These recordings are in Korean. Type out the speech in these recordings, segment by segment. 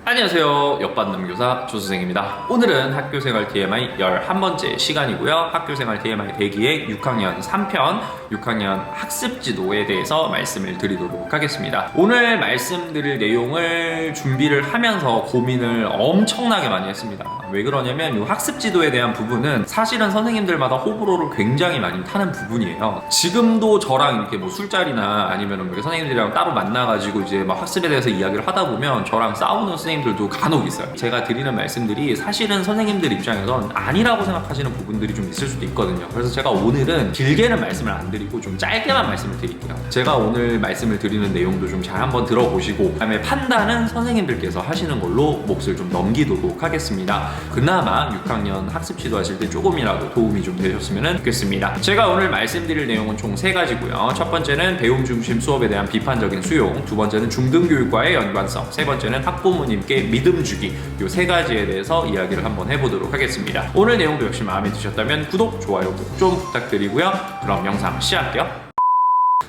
안녕하세요. 옆반남교사 조수생입니다. 오늘은 학교생활 TMI 11번째 시간이고요. 학교생활 TMI 대기의 6학년 3편 6학년 학습지도에 대해서 말씀을 드리도록 하겠습니다. 오늘 말씀드릴 내용을 준비를 하면서 고민을 엄청나게 많이 했습니다. 왜 그러냐면 이 학습지도에 대한 부분은 사실은 선생님들마다 호불호를 굉장히 많이 타는 부분이에요. 지금도 저랑 이렇게 뭐 술자리나 아니면 선생님들이랑 따로 만나가지고 이제 막 학습에 대해서 이야기를 하다 보면 저랑 싸우는 선생님들도 간혹 있어요. 제가 드리는 말씀들이 사실은 선생님들 입장에선 아니라고 생각하시는 부분들이 좀 있을 수도 있거든요. 그래서 제가 오늘은 길게는 말씀을 안 드리고 좀 짧게만 말씀을 드릴게요. 제가 오늘 말씀을 드리는 내용도 좀 잘 한번 들어보시고 그다음에 판단은 선생님들께서 하시는 걸로 몫을 좀 넘기도록 하겠습니다. 그나마 6학년 학습 지도하실 때 조금이라도 도움이 좀 되셨으면 좋겠습니다. 제가 오늘 말씀드릴 내용은 총 3가지고요. 첫 번째는 배움 중심 수업에 대한 비판적인 수용, 두 번째는 중등교육과의 연관성, 세 번째는 학부모님께 믿음 주기, 이 3가지에 대해서 이야기를 한번 해보도록 하겠습니다. 오늘 내용도 역시 마음에 드셨다면 구독, 좋아요 꼭 좀 부탁드리고요. 그럼 영상 시작할게요.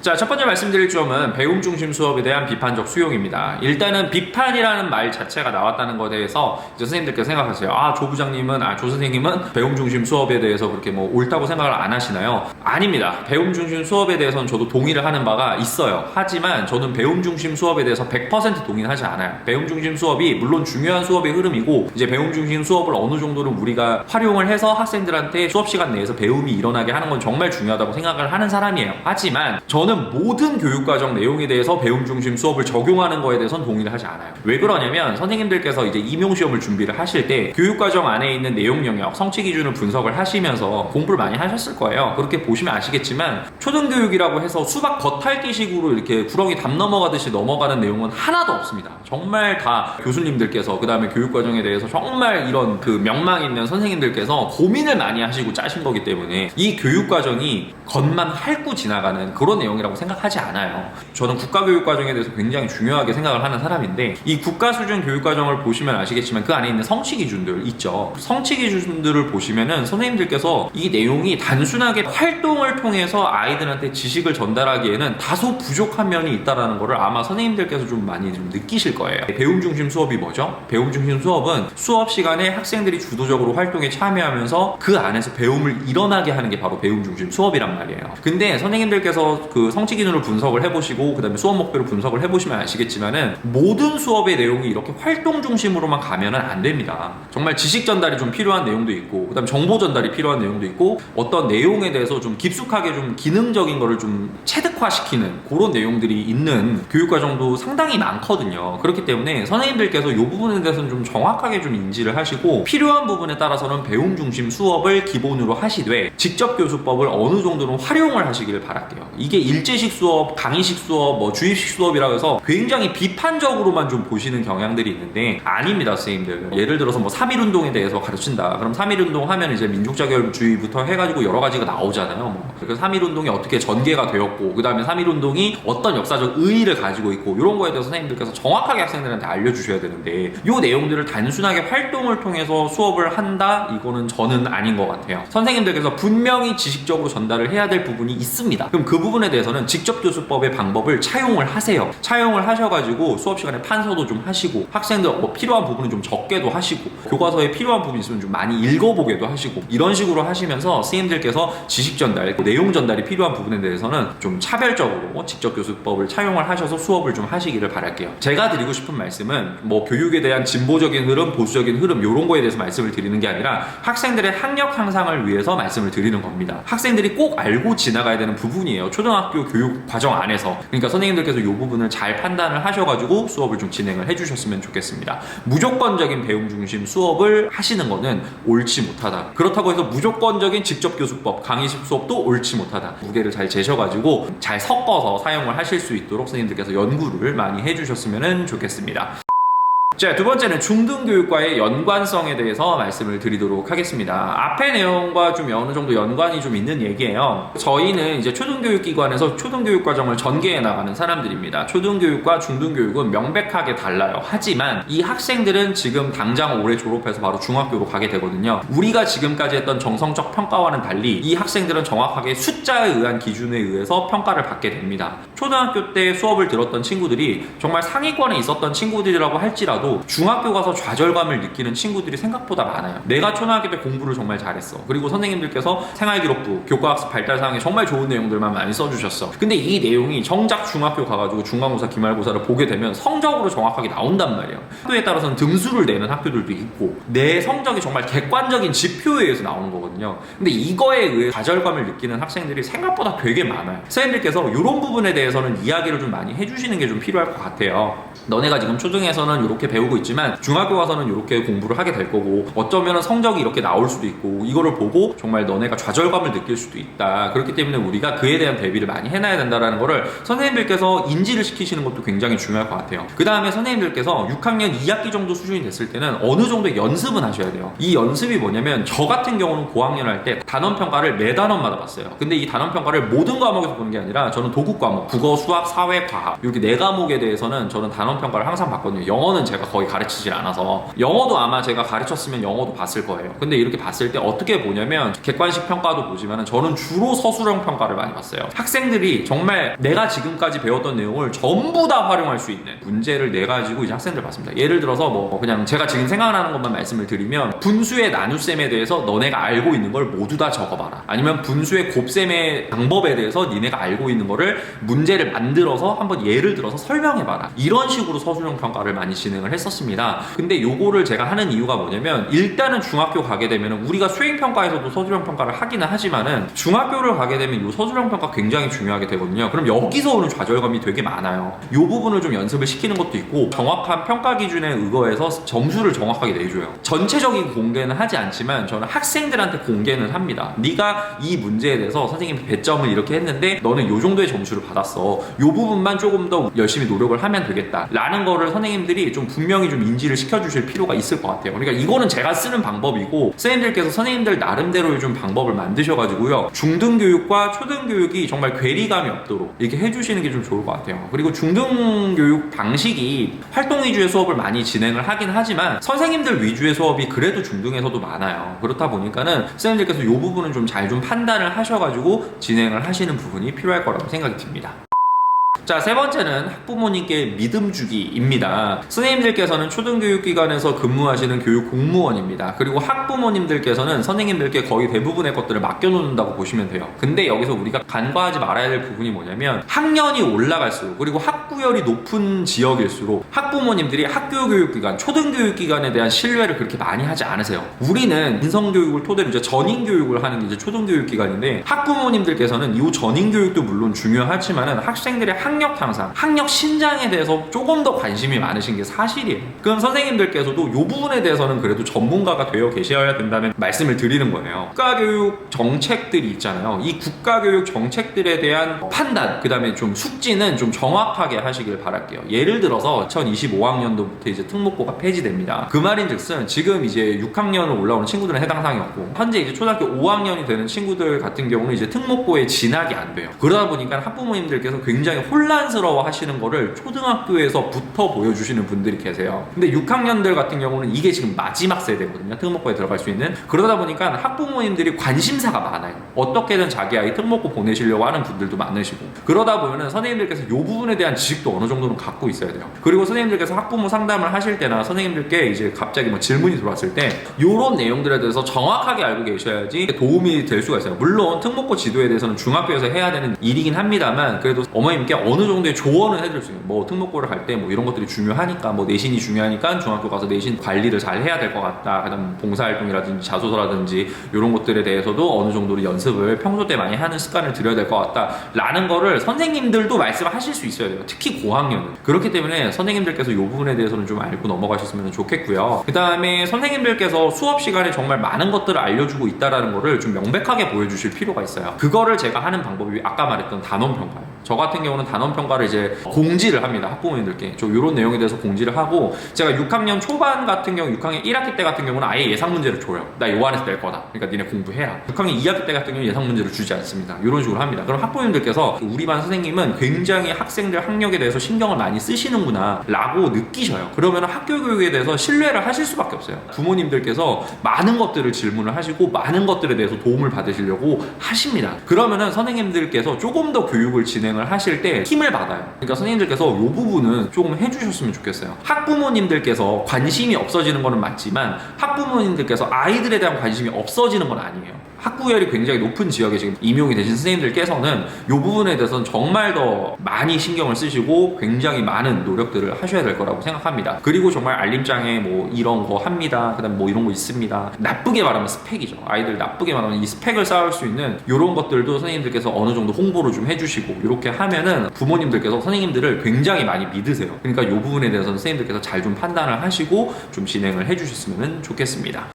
자, 첫 번째 말씀드릴 점은 배움 중심 수업에 대한 비판적 수용입니다. 일단은 비판이라는 말 자체가 나왔다는 것에 대해서 이제 선생님들께서 생각하세요. 조 부장님은, 조 선생님은 배움 중심 수업에 대해서 그렇게 뭐 옳다고 생각을 안 하시나요? 아닙니다. 배움 중심 수업에 대해서는 저도 동의를 하는 바가 있어요. 하지만 저는 배움 중심 수업에 대해서 100% 동의는 하지 않아요. 배움 중심 수업이 물론 중요한 수업의 흐름이고 이제 배움 중심 수업을 어느 정도는 우리가 활용을 해서 학생들한테 수업 시간 내에서 배움이 일어나게 하는 건 정말 중요하다고 생각을 하는 사람이에요. 하지만 저는 모든 교육과정 내용에 대해서 배움 중심 수업을 적용하는 거에 대해서는 동의를 하지 않아요. 왜 그러냐면 선생님들께서 이제 임용시험을 준비를 하실 때 교육과정 안에 있는 내용 영역, 성취 기준을 분석을 하시면서 공부를 많이 하셨을 거예요. 그렇게 보시면 아시겠지만 초등교육이라고 해서 수박 겉핥기식으로 이렇게 구렁이 담 넘어가듯이 넘어가는 내용은 하나도 없습니다. 정말 다 교수님들께서 그 다음에 교육과정에 대해서 정말 이런 그 명망 있는 선생님들께서 고민을 많이 하시고 짜신 거기 때문에 이 교육과정이 겉만 핥고 지나가는 그런 내용이라고 생각하지 않아요. 저는 국가교육과정에 대해서 굉장히 중요하게 생각을 하는 사람인데 이 국가수준 교육과정을 보시면 아시겠지만 그 안에 있는 성취 기준들 있죠. 성취 기준들을 보시면은 선생님들께서 이 내용이 단순하게 활동을 통해서 아이들한테 지식을 전달하기에는 다소 부족한 면이 있다라는 거를 아마 선생님들께서 좀 많이 좀 느끼실 거예요. 배움 중심 수업이 뭐죠? 배움 중심 수업은 수업 시간에 학생들이 주도적으로 활동에 참여하면서 그 안에서 배움을 일어나게 하는 게 바로 배움 중심 수업이란 말이에요. 근데 선생님들께서 그 성취 기준을 분석을 해보시고 그 다음에 수업 목표를 분석을 해보시면 아시겠지만은 모든 수업의 내용이 이렇게 활동 중심으로만 가면은 안 됩니다. 정말 지식 전달이 좀 필요한 내용도 있고 그 다음에 정보 전달이 필요한 내용도 있고 어떤 내용에 대해서 좀 깊숙하게 좀 기능적인 거를 좀 체득화시키는 그런 내용들이 있는 교육과정도 상당히 많거든요. 그렇기 때문에 선생님들께서 이 부분에 대해서는 좀 정확하게 좀 인지를 하시고 필요한 부분에 따라서는 배움 중심 수업을 기본으로 하시되 직접 교수법을 어느 정도는 활용을 하시길 바랄게요. 이게 일제식 수업, 강의식 수업, 뭐 주입식 수업이라고 해서 굉장히 비판적으로만 좀 보시는 경향들이 있는데 아닙니다, 선생님들. 예를 들어서 뭐 3.1운동에 대해서 가르친다. 그럼 3.1운동 하면 이제 민족자결주의부터 해가지고 여러 가지가 나오잖아요. 뭐. 그래서 3.1운동이 어떻게 전개가 되었고, 그 다음에 3.1운동이 어떤 역사적 의의를 가지고 있고, 이런 거에 대해서 선생님들께서 정확하게 학생들한테 알려주셔야 되는데, 이 내용들을 단순하게 활동을 통해서 수업을 한다? 이거는 저는 아닌 것 같아요. 선생님들께서 분명히 지식적으로 전달을 해야 될 부분이 있습니다. 그럼 그 부분에 대해서는 직접 교수법의 방법을 차용을 하세요. 차용을 하셔가지고 수업 시간에 판서도 좀 하시고 학생들 필요한 부분은 좀 적게도 하시고 교과서에 필요한 부분이 있으면 좀 많이 읽어보게도 하시고 이런 식으로 하시면서 선생님들께서 지식 전달, 내용 전달이 필요한 부분에 대해서는 좀 차별적으로 직접 교수법을 차용을 하셔서 수업을 좀 하시기를 바랄게요. 제가 드리고 싶은 말씀은 뭐 교육에 대한 진보적인 흐름, 보수적인 흐름 이런 거에 대해서 말씀을 드리는 게 아니라 학생들의 학력 향상을 위해서 말씀을 드리는 겁니다. 학생들이 꼭 알고 지나가야 되는 부분이에요. 초등학교 교육 과정 안에서. 그러니까 선생님들께서 이 부분을 잘 판단을 하셔가지고 수업을 좀 진행을 해주셨으면 좋겠습니다. 무조건적인 배움 중심 수업을 하시는 거는 옳지 못하다. 그렇다고 해서 무조건적인 직접 교수법, 강의식 수업도 옳지 못하다. 무게를 잘 재셔가지고 잘 섞어서 사용을 하실 수 있도록 선생님들께서 연구를 많이 해주셨으면 좋겠습니다. 자, 두 번째는 중등교육과의 연관성에 대해서 말씀을 드리도록 하겠습니다. 앞의 내용과 좀 어느 정도 연관이 좀 있는 얘기예요. 저희는 이제 초등교육기관에서 초등교육과정을 전개해 나가는 사람들입니다. 초등교육과 중등교육은 명백하게 달라요. 하지만 이 학생들은 지금 당장 올해 졸업해서 바로 중학교로 가게 되거든요. 우리가 지금까지 했던 정성적 평가와는 달리 이 학생들은 정확하게 숫자에 의한 기준에 의해서 평가를 받게 됩니다. 초등학교 때 수업을 들었던 친구들이 정말 상위권에 있었던 친구들이라고 할지라도 하더라도 중학교 가서 좌절감을 느끼는 친구들이 생각보다 많아요. 내가 초등학교 때 공부를 정말 잘했어. 그리고 선생님들께서 생활기록부, 교과학습 발달사항에 정말 좋은 내용들만 많이 써주셨어. 근데 이 내용이 정작 중학교 가가지고 중간고사, 기말고사를 보게 되면 성적으로 정확하게 나온단 말이에요. 학교에 따라서는 등수를 내는 학교들도 있고 내 성적이 정말 객관적인 지표에 의해서 나오는 거거든요. 근데 이거에 의해 좌절감을 느끼는 학생들이 생각보다 되게 많아요. 선생님들께서 이런 부분에 대해서는 이야기를 좀 많이 해주시는 게 좀 필요할 것 같아요. 너네가 지금 초등에서는 이렇게 배우고 있지만 중학교 가서는 이렇게 공부를 하게 될 거고 어쩌면 성적이 이렇게 나올 수도 있고 이거를 보고 정말 너네가 좌절감을 느낄 수도 있다. 그렇기 때문에 우리가 그에 대한 대비를 많이 해놔야 된다는 거를 선생님들께서 인지를 시키시는 것도 굉장히 중요할 것 같아요. 그 다음에 선생님들께서 6학년 2학기 정도 수준이 됐을 때는 어느 정도의 연습은 하셔야 돼요. 이 연습이 뭐냐면 저 같은 경우는 고학년 할 때 단원평가를 매 단원마다 봤어요. 근데 이 단원평가를 모든 과목에서 보는 게 아니라 저는 도국 과목, 국어, 수학, 사회, 과학 이렇게 4과목에 대해서는 저는 단원평가를 항상 봤거든요. 영어는 제가 거의 가르치질 않아서 영어도 아마 제가 가르쳤으면 영어도 봤을 거예요. 근데 이렇게 봤을 때 어떻게 보냐면 객관식 평가도 보지만 저는 주로 서술형 평가를 많이 봤어요. 학생들이 정말 내가 지금까지 배웠던 내용을 전부 다 활용할 수 있는 문제를 내가지고 이제 학생들 봤습니다. 예를 들어서 뭐 그냥 제가 지금 생각나는 것만 말씀을 드리면 분수의 나눗셈에 대해서 너네가 알고 있는 걸 모두 다 적어봐라. 아니면 분수의 곱셈의 방법에 대해서 니네가 알고 있는 거를 문제를 만들어서 한번 예를 들어서 설명해봐라. 이런 식으로 서술형 평가를 많이 진행을 했었습니다. 근데 요거를 제가 하는 이유가 뭐냐면 일단은 중학교 가게 되면 우리가 수행평가에서도 서술형 평가를 하기는 하지만은 중학교를 가게 되면 요 서술형 평가 굉장히 중요하게 되거든요. 그럼 여기서 오는 좌절감이 되게 많아요. 요 부분을 좀 연습을 시키는 것도 있고 정확한 평가 기준에 의거해서 점수를 정확하게 내줘요. 전체적인 공개는 하지 않지만 저는 학생들한테 공개는 합니다. 네가 이 문제에 대해서 선생님이 배점을 이렇게 했는데 너는 요 정도의 점수를 받았어. 요 부분만 조금 더 열심히 노력을 하면 되겠다 라는 거를 선생님들이 좀 분명히 좀 인지를 시켜주실 필요가 있을 것 같아요. 그러니까 이거는 제가 쓰는 방법이고 선생님들께서 선생님들 나름대로의 좀 방법을 만드셔가지고요 중등교육과 초등교육이 정말 괴리감이 없도록 이렇게 해주시는 게 좀 좋을 것 같아요. 그리고 중등교육 방식이 활동 위주의 수업을 많이 진행을 하긴 하지만 선생님들 위주의 수업이 그래도 중등에서도 많아요. 그렇다 보니까는 선생님들께서 이 부분은 좀 잘 좀 판단을 하셔가지고 진행을 하시는 부분이 필요할 거라고 생각이 듭니다. 자, 세 번째는 학부모님께 믿음 주기입니다. 선생님들께서는 초등교육기관에서 근무하시는 교육 공무원입니다. 그리고 학부모님들께서는 선생님들께 거의 대부분의 것들을 맡겨놓는다고 보시면 돼요. 근데 여기서 우리가 간과하지 말아야 될 부분이 뭐냐면 학년이 올라갈수록 그리고 학구열이 높은 지역일수록 학부모님들이 학교교육기관, 초등교육기관에 대한 신뢰를 그렇게 많이 하지 않으세요. 우리는 인성교육을 토대로 이제 전인교육을 하는 게 이제 초등교육기관인데 학부모님들께서는 이 전인교육도 물론 중요하지만은 학생들의 학력 향상, 학력 신장에 대해서 조금 더 관심이 많으신 게 사실이에요. 그럼 선생님들께서도 이 부분에 대해서는 그래도 전문가가 되어 계셔야 된다는 말씀을 드리는 거예요. 국가교육 정책들이 있잖아요. 이 국가교육 정책들에 대한 판단, 그 다음에 좀 숙지는 좀 정확하게 하시길 바랄게요. 예를 들어서 2025학년도부터 이제 특목고가 폐지됩니다. 그 말인즉슨 지금 이제 6학년을 올라오는 친구들은 해당 사항이 없고 현재 이제 초등학교 5학년이 되는 친구들 같은 경우는 이제 특목고에 진학이 안 돼요. 그러다 보니까 학부모님들께서 굉장히 혼란스러워 하시는 거를 초등학교에서부터 보여주시는 분들이 계세요. 근데 6학년들 같은 경우는 이게 지금 마지막 세대거든요. 특목고에 들어갈 수 있는. 그러다 보니까 학부모님들이 관심사가 많아요. 어떻게든 자기 아이 특목고 보내시려고 하는 분들도 많으시고. 그러다 보면은 선생님들께서 이 부분에 대한 지식도 어느 정도는 갖고 있어야 돼요. 그리고 선생님들께서 학부모 상담을 하실 때나 선생님들께 이제 갑자기 뭐 질문이 들어왔을 때 이런 내용들에 대해서 정확하게 알고 계셔야지 도움이 될 수가 있어요. 물론 특목고 지도에 대해서는 중학교에서 해야 되는 일이긴 합니다만 그래도 어머님께 어느 정도의 조언을 해드릴 수 있는 뭐 특목고를 갈 때 뭐 이런 것들이 중요하니까 뭐 내신이 중요하니까 중학교 가서 내신 관리를 잘 해야 될 것 같다. 그다음 봉사활동이라든지 자소서라든지 이런 것들에 대해서도 어느 정도로 연습을 평소 때 많이 하는 습관을 들여야 될 것 같다 라는 거를 선생님들도 말씀하실 수 있어야 돼요. 특히 고학년은. 그렇기 때문에 선생님들께서 이 부분에 대해서는 좀 알고 넘어가셨으면 좋겠고요. 그 다음에 선생님들께서 수업 시간에 정말 많은 것들을 알려주고 있다는 거를 좀 명백하게 보여주실 필요가 있어요. 그거를 제가 하는 방법이 아까 말했던 단원평가예요. 저 같은 경우는 단원평가를 이제 공지를 합니다. 학부모님들께. 저 이런 내용에 대해서 공지를 하고 제가 6학년 초반 같은 경우 6학년 1학기 때 같은 경우는 아예 예상 문제를 줘요. 나 요 안에서 낼 거다. 그러니까 니네 공부해라. 6학년 2학기 때 같은 경우 예상 문제를 주지 않습니다. 이런 식으로 합니다. 그럼 학부모님들께서 우리 반 선생님은 굉장히 학생들 학력에 대해서 신경을 많이 쓰시는구나 라고 느끼셔요. 그러면 학교 교육에 대해서 신뢰를 하실 수밖에 없어요. 부모님들께서 많은 것들을 질문을 하시고 많은 것들에 대해서 도움을 받으시려고 하십니다. 그러면은 선생님들께서 조금 더 교육을 진행 진행을 하실 때 힘을 받아요. 그러니까 선생님들께서 이 부분은 조금 해주셨으면 좋겠어요. 학부모님들께서 관심이 없어지는 거는 맞지만 학부모님들께서 아이들에 대한 관심이 없어지는 건 아니에요. 학구열이 굉장히 높은 지역에 지금 임용이 되신 선생님들께서는 이 부분에 대해서는 정말 더 많이 신경을 쓰시고 굉장히 많은 노력들을 하셔야 될 거라고 생각합니다. 그리고 정말 알림장에 뭐 이런 거 합니다. 그다음 뭐 이런 거 있습니다. 나쁘게 말하면 스펙이죠. 아이들 나쁘게 말하면 이 스펙을 쌓을 수 있는 이런 것들도 선생님들께서 어느 정도 홍보를 좀 해주시고 이렇게 하면은 부모님들께서 선생님들을 굉장히 많이 믿으세요. 그러니까 이 부분에 대해서는 선생님들께서 잘 좀 판단을 하시고 좀 진행을 해주셨으면 좋겠습니다.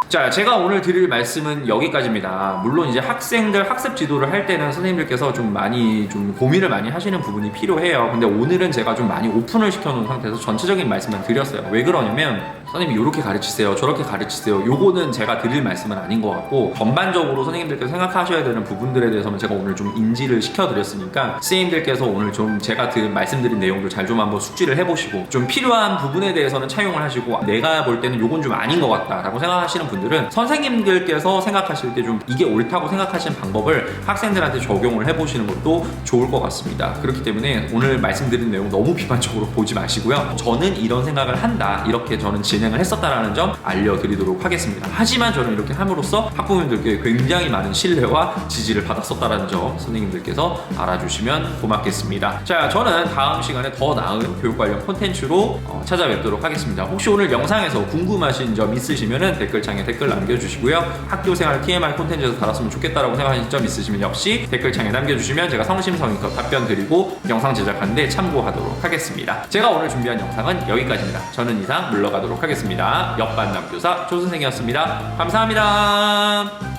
자, 제가 오늘 드릴 말씀은 여기까지입니다. 물론 이제 학생들 학습 지도를 할 때는 선생님들께서 좀 많이 좀 고민을 많이 하시는 부분이 필요해요. 근데 오늘은 제가 좀 많이 오픈을 시켜놓은 상태에서 전체적인 말씀만 드렸어요. 왜 그러냐면 선생님이 이렇게 가르치세요, 저렇게 가르치세요, 요거는 제가 드릴 말씀은 아닌 것 같고 전반적으로 선생님들께서 생각하셔야 되는 부분들에 대해서는 제가 오늘 좀 인지를 시켜드렸으니까 선생님들께서 오늘 좀 제가 말씀드린 내용들 잘 좀 한번 숙지를 해보시고 좀 필요한 부분에 대해서는 차용을 하시고 내가 볼 때는 요건 좀 아닌 것 같다 라고 생각하시는 분들은 선생님들께서 생각하실 때 좀 이게 옳다고 생각하시는 방법을 학생들한테 적용을 해보시는 것도 좋을 것 같습니다. 그렇기 때문에 오늘 말씀드린 내용 너무 비판적으로 보지 마시고요. 저는 이런 생각을 한다, 이렇게 저는 진행을 했었다라는 점 알려드리도록 하겠습니다. 하지만 저는 이렇게 함으로써 학부모님들께 굉장히 많은 신뢰와 지지를 받았었다라는 점 선생님들께서 알아주시면 고맙겠습니다. 자, 저는 다음 시간에 더 나은 교육 관련 콘텐츠로 찾아뵙도록 하겠습니다. 혹시 오늘 영상에서 궁금하신 점 있으시면 댓글창에 댓글 남겨주시고요. 학교생활 TMI 콘텐츠에서 달았으면 좋겠다라고 생각하시는 점 있으시면 역시 댓글창에 남겨주시면 제가 성심성의껏 답변 드리고 영상 제작하는데 참고하도록 하겠습니다. 제가 오늘 준비한 영상은 여기까지입니다. 저는 이상 물러가도록 하겠습니다. 옆반남 교사 조선생이었습니다. 감사합니다.